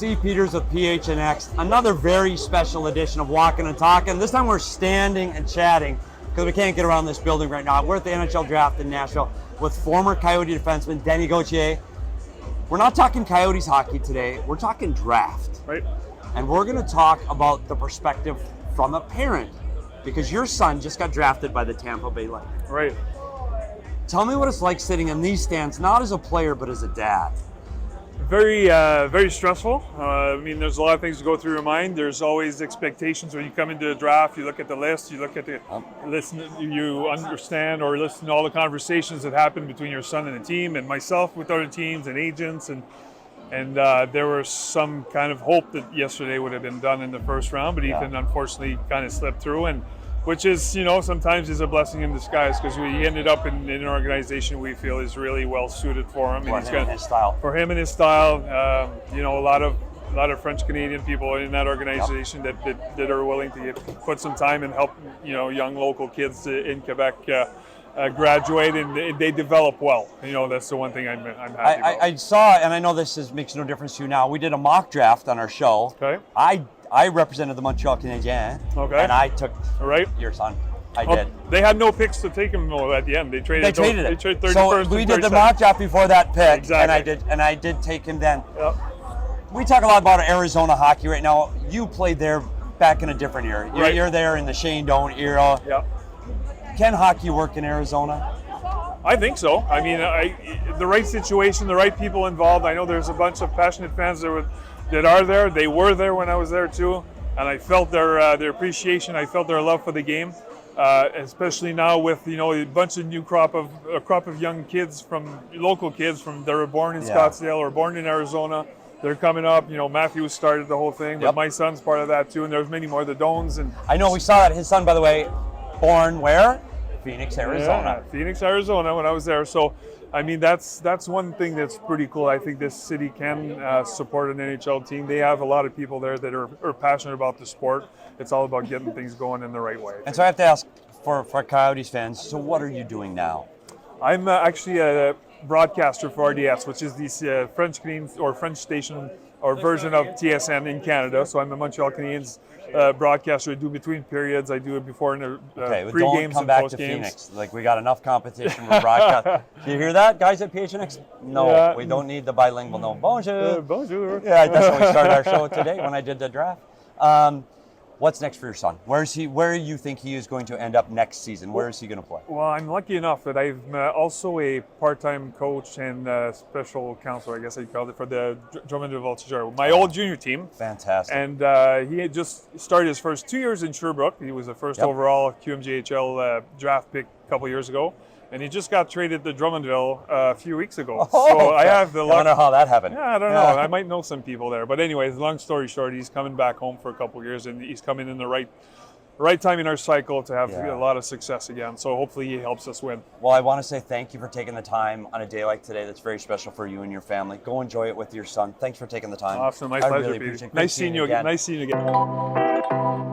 Steve Peters with PHNX. Another very special edition of Walkin and Talkin. This time we're standing and chatting because we can't get around this building right now. We're at the NHL Draft in Nashville with former Coyote defenseman Denis Gauthier. We're not talking Coyotes hockey today. We're talking draft. Right. And we're going to talk about the perspective from a parent because your son just got drafted by the Tampa Bay Lightning. Right. Tell me what it's like sitting in these stands, not as a player, but as a dad. Very stressful. I mean, there's a lot of things to go through your mind. There's always expectations when you come into the draft. You look at the list, you look at the you understand or listen to all the conversations that happen between your son and the team, and myself with other teams and agents, and there was some kind of hope that yesterday would have been done in the first round, but Ethan unfortunately kind of slipped through, and which is, sometimes is a blessing in disguise because we ended up in an organization we feel is really well suited for him. For him and his style. For him and his style. A lot of French Canadian people in that organization that are willing to put some time and help, young local kids in Quebec graduate and they develop well. That's the one thing I'm happy about. I saw, and I know makes no difference to you now. We did a mock draft on our show. Okay. I represented the Montreal Canadiens. Okay. And I took your son. I did. They had no picks to take him at the end. They traded it. They traded 31st so we and did the 32nd. mock draft before that pick, Exactly. and I did take him then. Yep. We talk a lot about Arizona hockey right now. You played there back in a different era. You're there in the Shane Doan era. Yep. Can hockey work in Arizona? I think so. I mean, the right situation, the right people involved. I know there's a bunch of passionate fans that are there. They were there when I was there too, and I felt their appreciation. I felt their love for the game, especially now with a bunch of crop of young kids local kids that were born in Scottsdale or born in Arizona. They're coming up. Matthew started the whole thing, but my son's part of that too, and there's many more. The Doans and I know we saw that his son, by the way, born where? Phoenix, Arizona. Yeah, Phoenix, Arizona, when I was there. So, I mean, that's one thing that's pretty cool. I think this city can support an NHL team. They have a lot of people there that are passionate about the sport. It's all about getting things going in the right way. And so I have to ask for Coyotes fans, so what are you doing now? I'm actually a broadcaster for RDS, which is the French Canadian or French station or version of TSN in Canada. So I'm a Montreal Canadiens broadcaster. I do between periods. I do it before in the pre-games and don't come back post to games. Phoenix. Like, we got enough competition for broadcast. Do you hear that, guys at PHNX? No, we don't need the bilingual. No, bonjour. Bonjour. Yeah, that's how we started our show today when I did the draft. What's next for your son? Where do you think he is going to end up next season? Where is he going to play? Well, I'm lucky enough that I'm also a part-time coach and special counselor, I guess I'd call it, for the Drummondville Voltigeurs, my old junior team. Fantastic. And he had just started his first 2 years in Sherbrooke. He was the first overall QMJHL draft pick a couple years ago. And he just got traded to Drummondville a few weeks ago. So I have the luck. I don't know how that happened. Yeah, I don't know. I might know some people there. But anyways, long story short, he's coming back home for a couple of years, and he's coming in the right time in our cycle to have a lot of success again. So hopefully he helps us win. Well, I want to say thank you for taking the time on a day like today that's very special for you and your family. Go enjoy it with your son. Thanks for taking the time. Awesome. My pleasure, really Petey. appreciate it. Nice seeing you again. Nice seeing you again.